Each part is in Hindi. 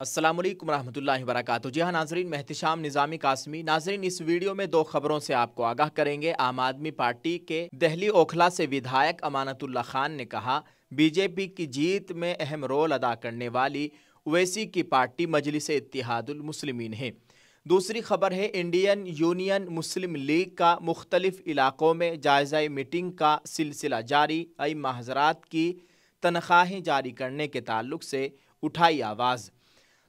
अस्सलाम वालेकुम रहमतुल्लाहि व बरकातुहू। जी हाँ नाजरीन, मैं एहतिशाम निज़ामी कासमी। नाजरीन, इस वीडियो में दो खबरों से आपको आगाह करेंगे। आम आदमी पार्टी के दहली ओखला से विधायक अमानतुल्लाह खान ने कहा, बीजेपी की जीत में अहम रोल अदा करने वाली ओवैसी की पार्टी मजलिस इत्तेहादुल मुस्लिमीन है। दूसरी खबर है, इंडियन यूनियन मुस्लिम लीग का मुख्तलिफ इलाकों में जायज़ा मीटिंग का सिलसिला जारी। अइम्मा हज़रात की तनख्वाहें जारी करने के ताल्लुक से उठाई आवाज़।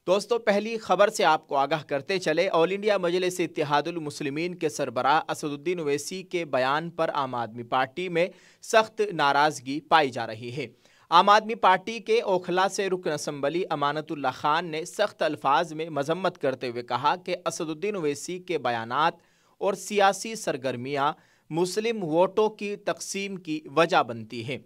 दोस्तों, पहली खबर से आपको आगाह करते चले। ऑल इंडिया मजलिस इत्तेहादुल मुस्लिमीन के सरबराह असदुद्दीन ओवैसी के बयान पर आम आदमी पार्टी में सख्त नाराज़गी पाई जा रही है। आम आदमी पार्टी के ओखला से रुकन असम्बली अमानतुल्लाह खान ने सख्त अल्फाज में मजम्मत करते हुए कहा कि असदुद्दीन ओवैसी के बयानात और सियासी सरगर्मियाँ मुस्लिम वोटों की तकसीम की वजह बनती है।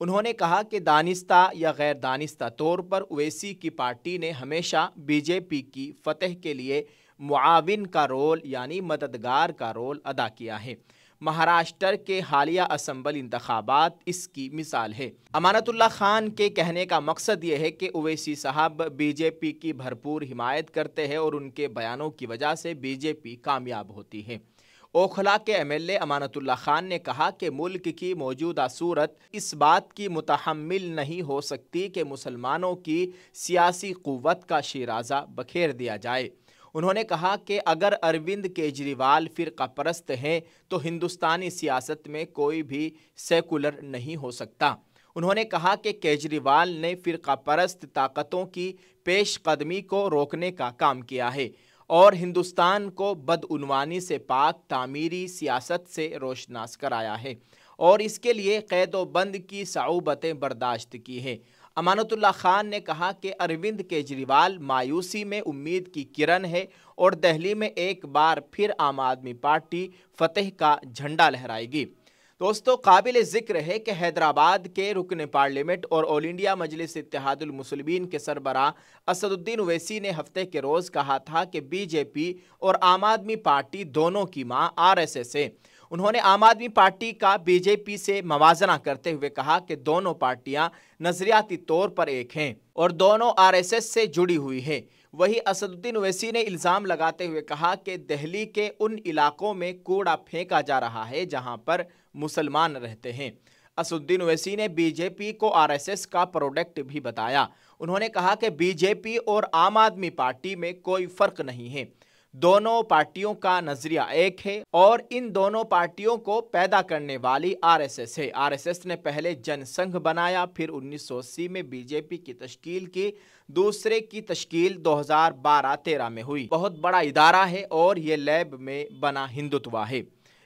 उन्होंने कहा कि दानिस्ता या गैर दानिस्ता तौर पर ओवैसी की पार्टी ने हमेशा बीजेपी की फतह के लिए मुआविन का रोल यानी मददगार का रोल अदा किया है। महाराष्ट्र के हालिया असम्बली इंतखाबात इसकी मिसाल है। अमानतुल्लाह खान के कहने का मकसद ये है कि ओवैसी साहब बीजेपी की भरपूर हिमायत करते हैं और उनके बयानों की वजह से बीजेपी कामयाब होती है। ओखला के एमएलए अमानतुल्लाह खान ने कहा कि मुल्क की मौजूदा सूरत इस बात की मुतहम्मिल नहीं हो सकती कि मुसलमानों की सियासी क़ुव्वत का शिराज़ा बखेर दिया जाए। उन्होंने कहा कि अगर अरविंद केजरीवाल फ़िरका परस्त हैं तो हिंदुस्तानी सियासत में कोई भी सेकुलर नहीं हो सकता। उन्होंने कहा कि केजरीवाल ने फ़िरका परस्त ताकतों की पेशकदमी को रोकने का काम किया है और हिंदुस्तान को बदउनवानी से पाक तामीरी सियासत से रोशनास कराया है और इसके लिए क़ैद-ओ-बंद की सऊबतें बर्दाश्त की है। अमानतुल्लाह खान ने कहा कि अरविंद केजरीवाल मायूसी में उम्मीद की किरण है और दिल्ली में एक बार फिर आम आदमी पार्टी फतेह का झंडा लहराएगी। दोस्तों, काबिल ज़िक्र है कि हैदराबाद के रुकन पार्लियामेंट और ऑल इंडिया मजलिस इत्तेहादुल मुस्लिमीन के सरबराह असदुद्दीन ओवैसी ने हफ्ते के रोज़ कहा था कि बीजेपी और आम आदमी पार्टी दोनों की मां आरएसएस है। उन्होंने आम आदमी पार्टी का बीजेपी से मवाजना करते हुए कहा कि दोनों पार्टियां नजरियाती तौर पर एक हैं और दोनों आरएसएस से जुड़ी हुई हैं। वहीं असदुद्दीन ओवैसी ने इल्ज़ाम लगाते हुए कहा कि दिल्ली के उन इलाकों में कूड़ा फेंका जा रहा है जहां पर मुसलमान रहते हैं। असदुद्दीन ओवैसी ने बीजेपी को आरएसएस का प्रोडक्ट भी बताया। उन्होंने कहा कि बीजेपी और आम आदमी पार्टी में कोई फ़र्क नहीं है, दोनों पार्टियों का नजरिया एक है और इन दोनों पार्टियों को पैदा करने वाली आरएसएस है। आरएसएस ने पहले जनसंघ बनाया, फिर 1980 में बीजेपी की तश्कील की, दूसरे की तश्कील 2012-13 में हुई। बहुत बड़ा इदारा है और ये लैब में बना हिंदुत्व है।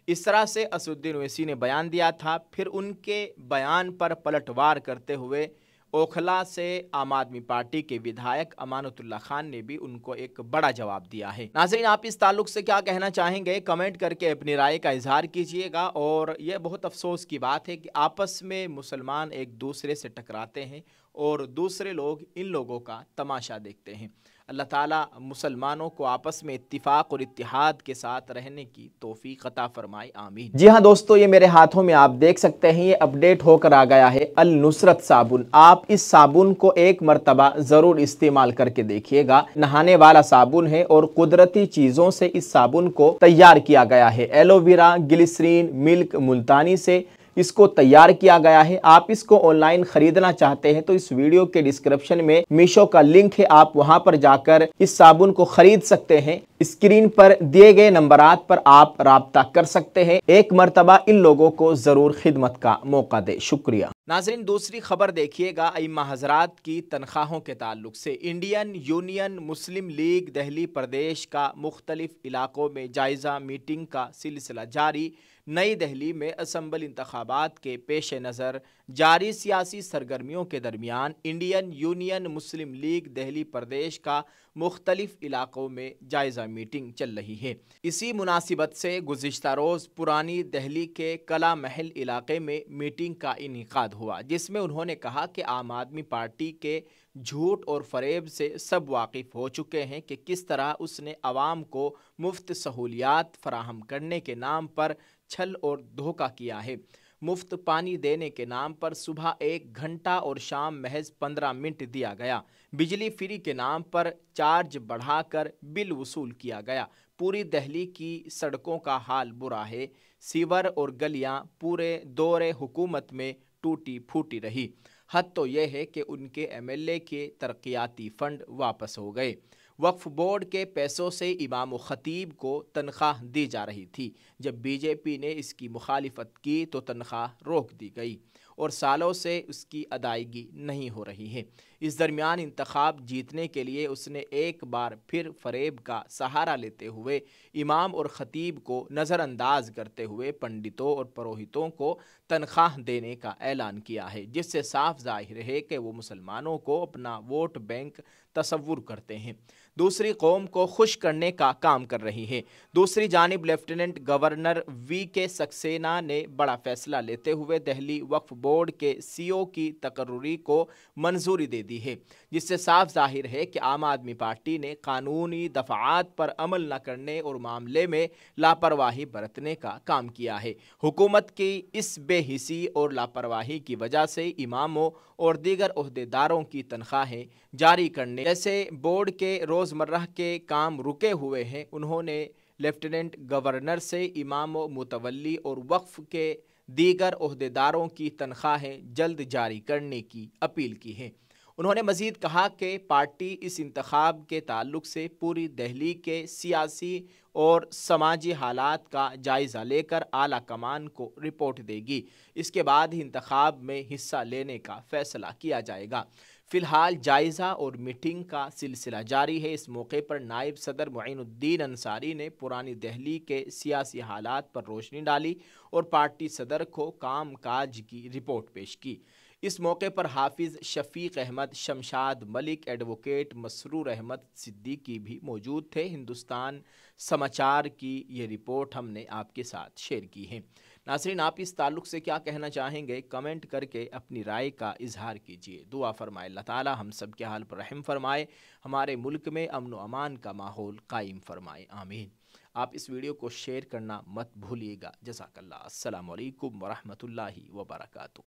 इस तरह से असदुद्दीन ओवैसी ने बयान दिया था। फिर उनके बयान पर पलटवार करते हुए ओखला से आम आदमी पार्टी के विधायक अमानतुल्लाह खान ने भी उनको एक बड़ा जवाब दिया है। नाज़रीन, आप इस ताल्लुक से क्या कहना चाहेंगे? कमेंट करके अपनी राय का इजहार कीजिएगा। और यह बहुत अफसोस की बात है कि आपस में मुसलमान एक दूसरे से टकराते हैं और दूसरे लोग इन लोगों का तमाशा देखते हैं। अल्लाह ताला मुसलमानों को आपस में इत्तिफाक और इत्तिहाद के साथ रहने की तौफीक अता फरमाए, आमीन। जी हाँ दोस्तों, ये मेरे हाथों में आप देख सकते हैं, ये अपडेट होकर आ गया है अल नुसरत साबुन। आप इस साबुन को एक मर्तबा ज़रूर इस्तेमाल करके देखिएगा। नहाने वाला साबुन है और कुदरती चीज़ों से इस साबुन को तैयार किया गया है। एलोवेरा, ग्लिसरीन, मिल्क, मुल्तानी से इसको तैयार किया गया है। आप इसको ऑनलाइन खरीदना चाहते हैं तो इस वीडियो के डिस्क्रिप्शन में मीशो का लिंक है, आप वहां पर जाकर इस साबुन को खरीद सकते हैं। स्क्रीन पर दिए गए नंबरात पर आप राब्ता कर सकते हैं। एक मर्तबा इन लोगों को जरूर खिदमत का मौका दे। शुक्रिया। नाज़रीन, दूसरी खबर देखिएगा। अइम्मा हज़रात की तनख्वाहों के ताल्लुक से इंडियन यूनियन मुस्लिम लीग दिल्ली प्रदेश का मुख्तलिफ इलाकों में जायज़ा मीटिंग का सिलसिला जारी। नई दिल्ली में असम्बली इंतखाबात के पेश नज़र जारी सियासी सरगर्मियों के दरमियान इंडियन यूनियन मुस्लिम लीग दिल्ली प्रदेश का मुख्तलिफ इलाकों में जायज़ा मीटिंग चल रही है। इसी मुनासिबत से गुज़िश्ता रोज़ पुरानी दिल्ली के कला महल इलाके में मीटिंग का इनेकाद हुआ, जिसमें उन्होंने कहा कि आम आदमी पार्टी के झूठ और फरेब से सब वाकिफ़ हो चुके हैं कि किस तरह उसने आवाम को मुफ्त सहूलियात फराहम करने के नाम पर छल और धोखा किया है। मुफ्त पानी देने के नाम पर सुबह 1 घंटा और शाम महज 15 मिनट दिया गया। बिजली फ्री के नाम पर चार्ज बढ़ाकर बिल वसूल किया गया। पूरी दिल्ली की सड़कों का हाल बुरा है। सीवर और गलियां पूरे दौरे हुकूमत में टूटी फूटी रही। हद तो यह है कि उनके एमएलए के तरक्याती फंड वापस हो गए। वक्फ बोर्ड के पैसों से इमाम खतीब को तनख्वाह दी जा रही थी। जब बीजेपी ने इसकी मुखालिफत की तो तनख्वाह रोक दी गई और सालों से उसकी अदायगी नहीं हो रही है। इस दरमियान इंतखाब जीतने के लिए उसने एक बार फिर फरेब का सहारा लेते हुए इमाम और खतीब को नज़रअंदाज करते हुए पंडितों और पुरोहितों को तनख्वाह देने का ऐलान किया है, जिससे साफ जाहिर है कि वो मुसलमानों को अपना वोट बैंक तसव्वुर करते हैं, दूसरी कौम को खुश करने का काम कर रही है। दूसरी जानिब लेफ्टिनेंट गवर्नर वी.के. सक्सेना ने बड़ा फैसला लेते हुए दिल्ली वक्फ बोर्ड के सीईओ की तकर्रुरी को मंजूरी दे दी है, जिससे साफ जाहिर है कि आम आदमी पार्टी ने कानूनी दफाआत पर अमल न करने और मामले में लापरवाही बरतने का काम किया है। हुकूमत की इस बेहिसी और लापरवाही की वजह से इमामों और दीगर ओहदेदारों की तनख्वाहें जारी करने जैसे बोर्ड के रोज़मर्रा के काम रुके हुए हैं। उन्होंने लेफ्टिनेंट गवर्नर से इमामों, मुतवल्ली और वक्फ के दीगर ओहदेदारों की तनख्वाहें जल्द जारी करने की अपील की है। उन्होंने मज़ीद कहा कि पार्टी इस इंतखाब के ताल्लुक से पूरी दिल्ली के सियासी और समाजी हालात का जायज़ा लेकर आला कमान को रिपोर्ट देगी। इसके बाद ही इंतखाब में हिस्सा लेने का फैसला किया जाएगा। फ़िलहाल जायज़ा और मीटिंग का सिलसिला जारी है। इस मौके पर नायब सदर मोइनुद्दीन अंसारी ने पुरानी दिल्ली के सियासी हालात पर रोशनी डाली और पार्टी सदर को काम काज की रिपोर्ट पेश की। इस मौके पर हाफिज़ शफीक अहमद, शमशाद मलिक, एडवोकेट मसरूर अहमद सिद्दीकी भी मौजूद थे। हिंदुस्तान समाचार की ये रिपोर्ट हमने आपके साथ शेयर की है। नाज़रीन, आप इस ताल्लुक़ से क्या कहना चाहेंगे? कमेंट करके अपनी राय का इजहार कीजिए। दुआ फरमाए अल्लाह ताला हम सब के हाल पर रहम फरमाए, हमारे मुल्क में अमन व अमान का माहौल कायम फरमाए, आमीन। आप इस वीडियो को शेयर करना मत भूलिएगा। जज़ाकल्लाह। अस्सलामु अलैकुम व रहमतुल्लाहि व बरकातुहू।